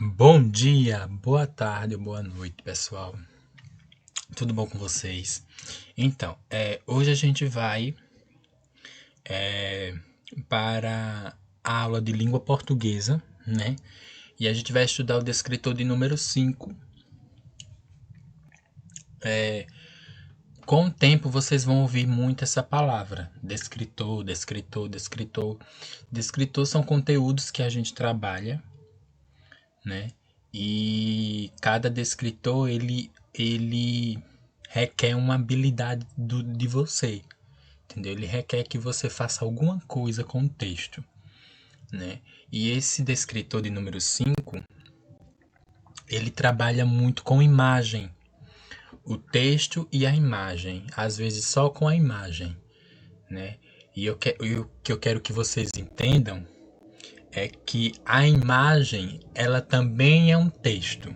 Bom dia, boa tarde, boa noite, pessoal. Tudo bom com vocês? Então, hoje a gente vai para a aula de língua portuguesa, né? E a gente vai estudar o descritor de número 5. Com o tempo, vocês vão ouvir muito essa palavra: descritor, descritor, descritor. Descritor são conteúdos que a gente trabalha, né? E cada descritor, ele requer uma habilidade de você, entendeu? Ele requer que você faça alguma coisa com o texto, né? E esse descritor de número 5 ele trabalha muito com imagem, o texto e a imagem, às vezes só com a imagem, né? E o que eu quero que vocês entendam é que a imagem, ela também é um texto.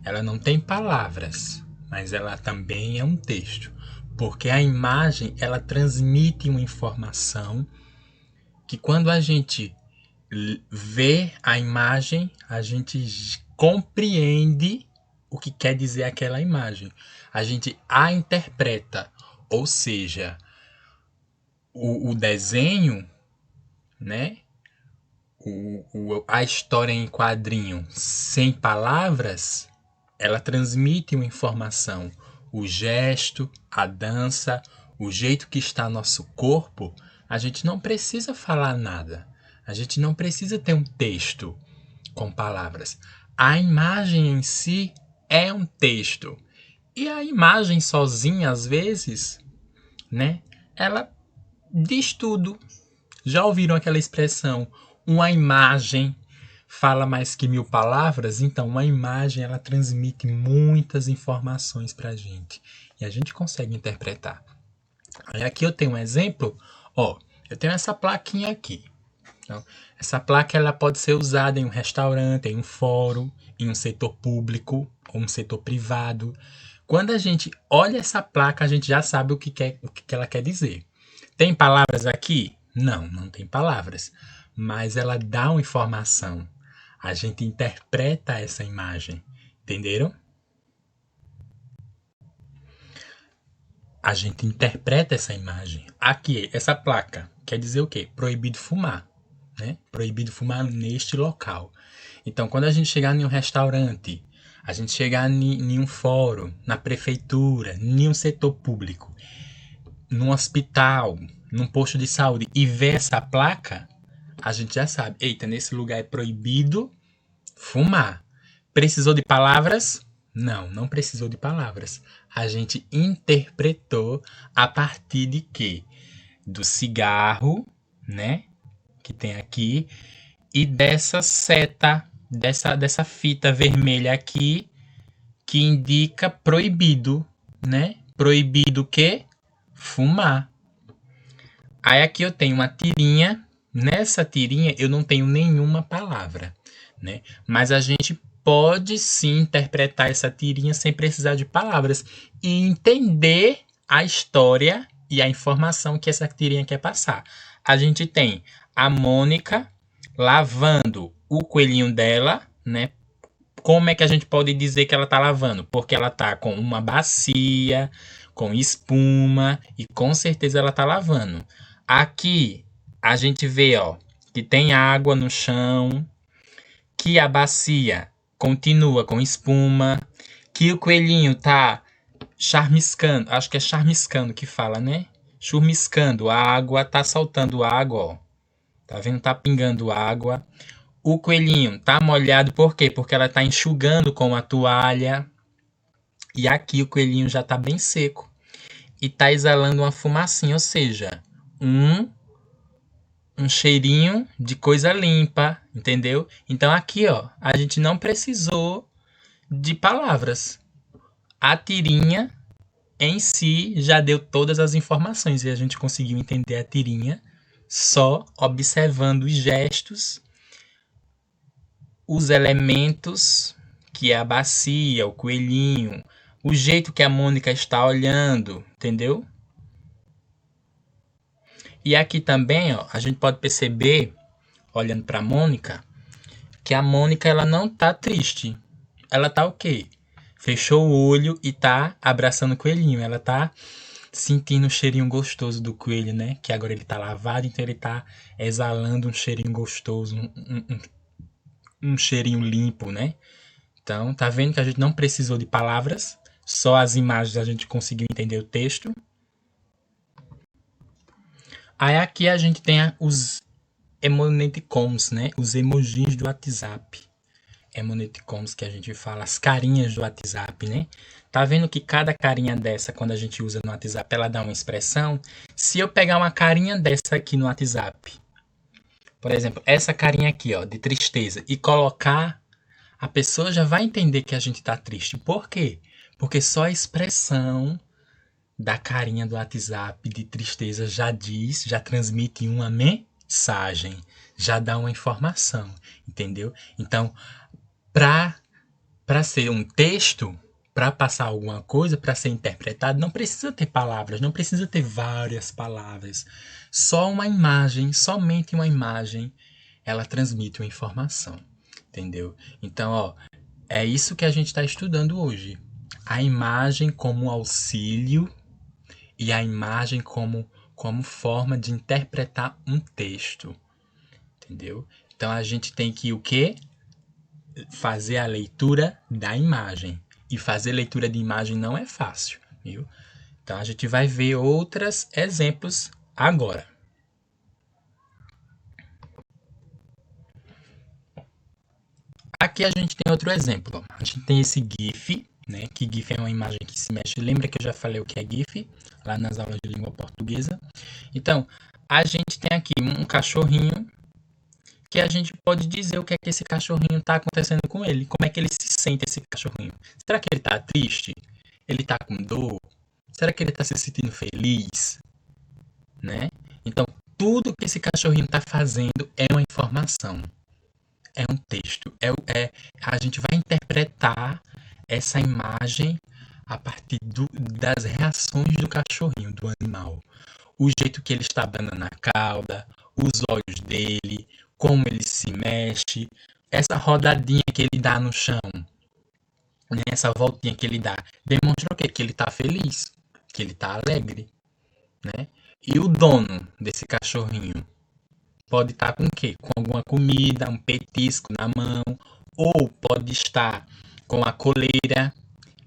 Ela não tem palavras, mas ela também é um texto, porque a imagem, ela transmite uma informação que quando a gente vê a imagem, a gente compreende o que quer dizer aquela imagem. A gente a interpreta, ou seja, o desenho, né? A história em quadrinho sem palavras, ela transmite uma informação. O gesto, a dança, o jeito que está nosso corpo, a gente não precisa falar nada. A gente não precisa ter um texto com palavras. A imagem em si é um texto. E a imagem sozinha, às vezes, né? Ela diz tudo. Já ouviram aquela expressão? Uma imagem fala mais que 1000 palavras? Então, uma imagem, ela transmite muitas informações para a gente. E a gente consegue interpretar. Aí aqui eu tenho um exemplo. Ó, eu tenho essa plaquinha aqui. Então, essa placa, ela pode ser usada em um restaurante, em um fórum, em um setor público ou um setor privado. Quando a gente olha essa placa, a gente já sabe o que ela quer dizer. Tem palavras aqui? Não, não tem palavras. Mas ela dá uma informação. A gente interpreta essa imagem. Entenderam? A gente interpreta essa imagem. Aqui, essa placa quer dizer o quê? Proibido fumar, né? Proibido fumar neste local. Então, quando a gente chegar em um restaurante, a gente chegar em um fórum, na prefeitura, em um setor público, num hospital, num posto de saúde e ver essa placa, a gente já sabe, eita, nesse lugar é proibido fumar. Precisou de palavras? Não, não precisou de palavras. A gente interpretou a partir de quê? Do cigarro, né? Que tem aqui, e dessa seta, dessa fita vermelha aqui, que indica proibido, né? Proibido o quê? Fumar. Aí aqui eu tenho uma tirinha. Nessa tirinha eu não tenho nenhuma palavra, né? Mas a gente pode sim interpretar essa tirinha sem precisar de palavras e entender a história e a informação que essa tirinha quer passar. A gente tem a Mônica lavando o coelhinho dela, né? Como é que a gente pode dizer que ela está lavando? Porque ela está com uma bacia, com espuma e com certeza ela está lavando. Aqui a gente vê, ó, que tem água no chão, que a bacia continua com espuma, que o coelhinho tá charmiscando, acho que é charmiscando que fala, né? Churmiscando a água, tá saltando água, ó. Tá vendo? Tá pingando água. O coelhinho tá molhado por quê? Porque ela tá enxugando com a toalha. E aqui o coelhinho já tá bem seco e tá exalando uma fumacinha, ou seja, um cheirinho de coisa limpa, entendeu? Então aqui, ó, a gente não precisou de palavras. A tirinha em si já deu todas as informações e a gente conseguiu entender a tirinha só observando os gestos, os elementos, que é a bacia, o coelhinho, o jeito que a Mônica está olhando, entendeu? E aqui também, ó, a gente pode perceber, olhando para a Mônica, que a Mônica ela não tá triste. Ela tá o quê? Fechou o olho e tá abraçando o coelhinho. Ela tá sentindo o cheirinho gostoso do coelho, né? Que agora ele tá lavado, então ele tá exalando um cheirinho gostoso, um cheirinho limpo, né? Então, tá vendo que a gente não precisou de palavras, só as imagens a gente conseguiu entender o texto. Aí aqui a gente tem os emoticons, né? Os emojis do WhatsApp. Emoticons que a gente fala, as carinhas do WhatsApp, né? Tá vendo que cada carinha dessa, quando a gente usa no WhatsApp, ela dá uma expressão? Se eu pegar uma carinha dessa aqui no WhatsApp, por exemplo, essa carinha aqui, ó, de tristeza, e colocar, a pessoa já vai entender que a gente tá triste. Por quê? Porque só a expressão da carinha do WhatsApp de tristeza já diz, já transmite uma mensagem, já dá uma informação, entendeu? Então, para ser um texto, para passar alguma coisa, para ser interpretado, não precisa ter palavras, não precisa ter várias palavras. Só uma imagem, somente uma imagem, ela transmite uma informação, entendeu? Então, ó, é isso que a gente está estudando hoje. A imagem como auxílio e a imagem como forma de interpretar um texto, entendeu? Então a gente tem que o quê? Fazer a leitura da imagem. E fazer leitura de imagem não é fácil, viu? Então a gente vai ver outros exemplos agora. Aqui a gente tem outro exemplo. A gente tem esse GIF, né? Que GIF é uma imagem que se mexe. Lembra que eu já falei o que é GIF lá nas aulas de língua portuguesa? Então, a gente tem aqui um cachorrinho que a gente pode dizer o que é que esse cachorrinho está acontecendo com ele. Como é que ele se sente, esse cachorrinho? Será que ele está triste? Ele está com dor? Será que ele está se sentindo feliz? Né? Então, tudo que esse cachorrinho está fazendo é uma informação. É um texto. A gente vai interpretar essa imagem a partir das reações do cachorrinho, do animal. O jeito que ele está abanando a cauda, os olhos dele, como ele se mexe, essa rodadinha que ele dá no chão, né? Essa voltinha que ele dá, demonstra o quê? Que ele está feliz, que ele está alegre, né? E o dono desse cachorrinho pode estar com o quê? Com alguma comida, um petisco na mão, ou pode estar com a coleira.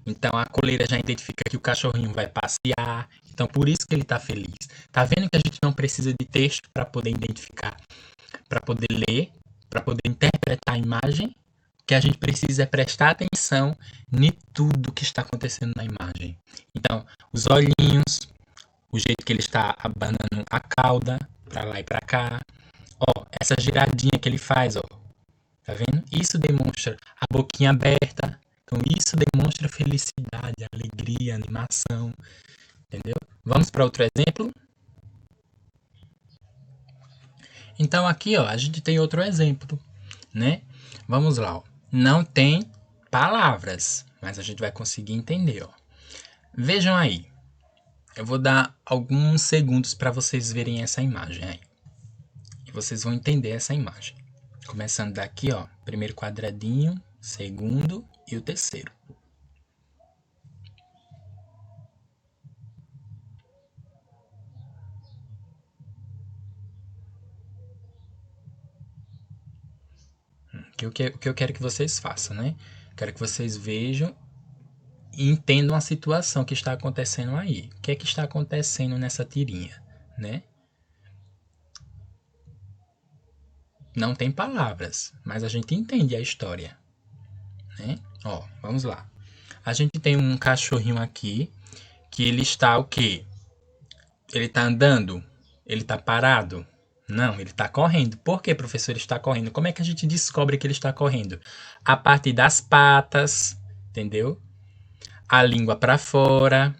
Então a coleira já identifica que o cachorrinho vai passear. Então por isso que ele está feliz. Tá vendo que a gente não precisa de texto para poder identificar, para poder ler, para poder interpretar a imagem? O que a gente precisa é prestar atenção em tudo que está acontecendo na imagem. Então, os olhinhos, o jeito que ele está abanando a cauda para lá e para cá, ó, essa giradinha que ele faz, ó, tá vendo? Isso demonstra a boquinha aberta. Então, isso demonstra felicidade, alegria, animação, entendeu? Vamos para outro exemplo? Então, aqui, ó, a gente tem outro exemplo, né? Vamos lá, ó. Não tem palavras, mas a gente vai conseguir entender, ó. Vejam aí. Eu vou dar alguns segundos para vocês verem essa imagem aí. E vocês vão entender essa imagem. Começando daqui, ó, primeiro quadradinho, segundo e o terceiro. O que eu quero que vocês façam, né? Quero que vocês vejam e entendam a situação que está acontecendo aí. O que é que está acontecendo nessa tirinha, né? Não tem palavras, mas a gente entende a história, né? Ó, vamos lá. A gente tem um cachorrinho aqui que ele está o quê? Ele está andando? Ele está parado? Não, ele está correndo. Por que, professor, ele está correndo? Como é que a gente descobre que ele está correndo? A partir das patas, entendeu? A língua para fora,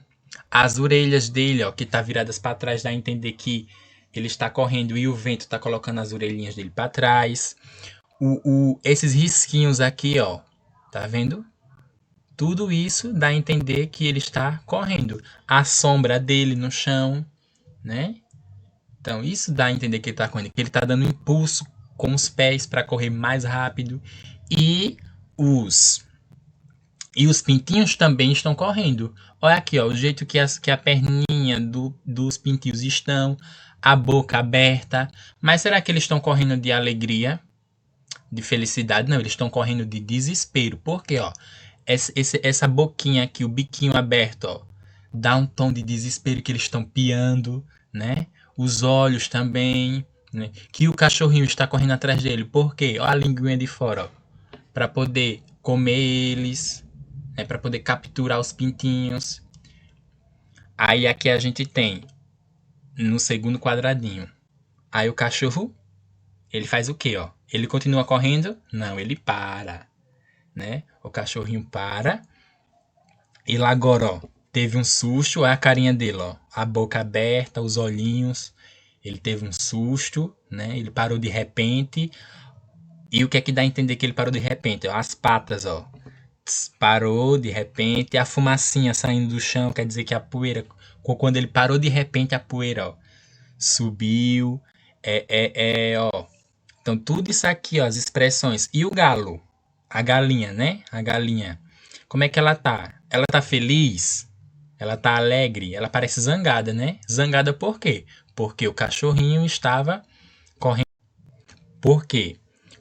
as orelhas dele, ó, que tá viradas para trás, dá a entender que ele está correndo e o vento está colocando as orelhinhas dele para trás. Esses risquinhos aqui, ó, tá vendo? Tudo isso dá a entender que ele está correndo. A sombra dele no chão, né? Então, isso dá a entender que ele está correndo, que ele está dando impulso com os pés para correr mais rápido. E os pintinhos também estão correndo. Olha aqui, ó, o jeito que a perninha dos pintinhos estão, a boca aberta. Mas será que eles estão correndo de alegria, de felicidade? Não, eles estão correndo de desespero. Por quê, ó? Essa boquinha aqui, o biquinho aberto, ó, dá um tom de desespero que eles estão piando, né? Os olhos também, né? Que o cachorrinho está correndo atrás dele. Por quê? Ó a linguinha de fora, ó, para poder comer eles, né? Para poder capturar os pintinhos. Aí aqui a gente tem no segundo quadradinho. Aí o cachorro, ele faz o quê, ó? Ele continua correndo? Não, ele para, né? O cachorrinho para. E lá agora, ó, teve um susto, olha a carinha dele, ó, a boca aberta, os olhinhos. Ele teve um susto, né? Ele parou de repente. E o que é que dá a entender que ele parou de repente? Ó, as patas, ó. Parou de repente, a fumacinha saindo do chão, quer dizer que a poeira, quando ele parou de repente, a poeira, ó, subiu. Ó. Então tudo isso aqui, ó, as expressões. E o galo? A galinha, né? A galinha. Como é que ela tá? Ela tá feliz? Ela tá alegre? Ela parece zangada, né? Zangada por quê? Porque o cachorrinho estava correndo. Por quê?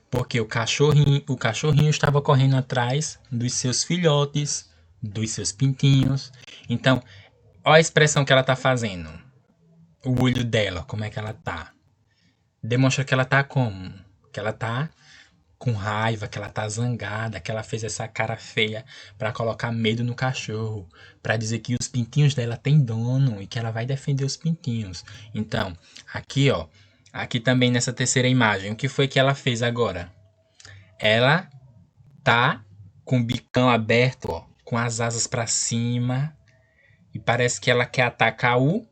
Porque o cachorrinho estava correndo atrás dos seus filhotes, dos seus pintinhos. Então, olha a expressão que ela tá fazendo. O olho dela, como é que ela tá? Demonstra que ela tá como? Que ela tá com raiva, que ela tá zangada, que ela fez essa cara feia para colocar medo no cachorro, para dizer que os pintinhos dela têm dono e que ela vai defender os pintinhos. Então, aqui, ó, aqui também nessa terceira imagem, o que foi que ela fez agora? Ela tá com o bicão aberto, ó, com as asas para cima, e parece que ela quer atacar o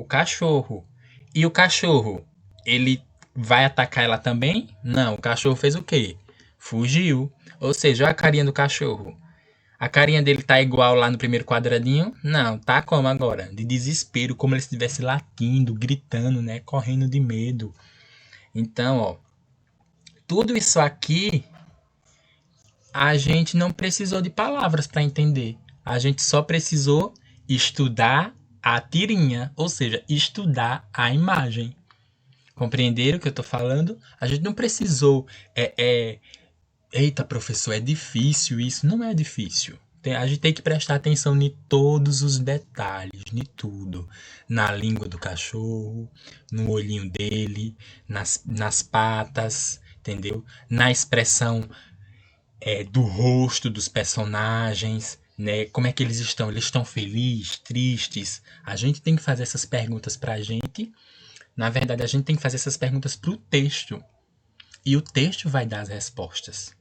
cachorro. E o cachorro, ele vai atacar ela também? Não, o cachorro fez o quê? Fugiu. Ou seja, olha a carinha do cachorro. A carinha dele tá igual lá no primeiro quadradinho? Não, tá como agora? De desespero, como ele estivesse latindo, gritando, né? Correndo de medo. Então, ó, tudo isso aqui a gente não precisou de palavras para entender. A gente só precisou estudar a tirinha, ou seja, estudar a imagem. Compreenderam o que eu tô falando? A gente não precisou. Eita, professor, é difícil isso. Não é difícil. A gente tem que prestar atenção em todos os detalhes, em tudo. Na língua do cachorro, no olhinho dele, nas patas, entendeu? Na expressão do rosto dos personagens, né? Como é que eles estão? Eles estão felizes, tristes? A gente tem que fazer essas perguntas pra gente. Na verdade, a gente tem que fazer essas perguntas pro texto. E o texto vai dar as respostas.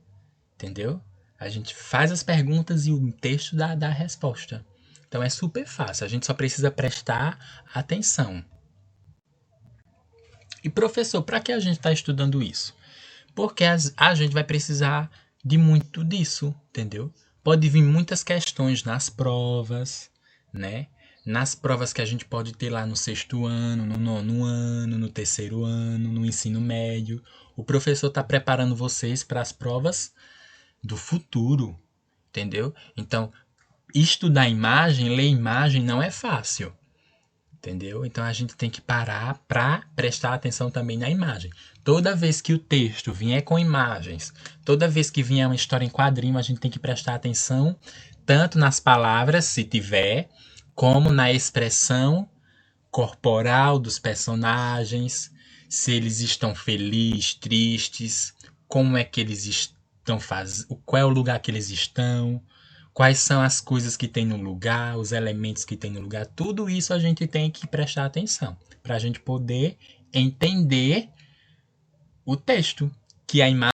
Entendeu? A gente faz as perguntas e o texto dá a resposta. Então é super fácil. A gente só precisa prestar atenção. E professor, para que a gente está estudando isso? Porque a gente vai precisar de muito disso, entendeu? Pode vir muitas questões nas provas, né? Nas provas que a gente pode ter lá no sexto ano, no nono ano, no terceiro ano, no ensino médio. O professor está preparando vocês para as provas do futuro, entendeu? Então, estudar imagem, ler imagem não é fácil, entendeu? Então a gente tem que parar para prestar atenção também na imagem. Toda vez que o texto vier com imagens, toda vez que vier uma história em quadrinho, a gente tem que prestar atenção tanto nas palavras, se tiver, como na expressão corporal dos personagens, se eles estão felizes, tristes, como é que eles estão fazendo, qual é o lugar que eles estão, quais são as coisas que tem no lugar, os elementos que tem no lugar. Tudo isso a gente tem que prestar atenção para a gente poder entender o texto, que a imagem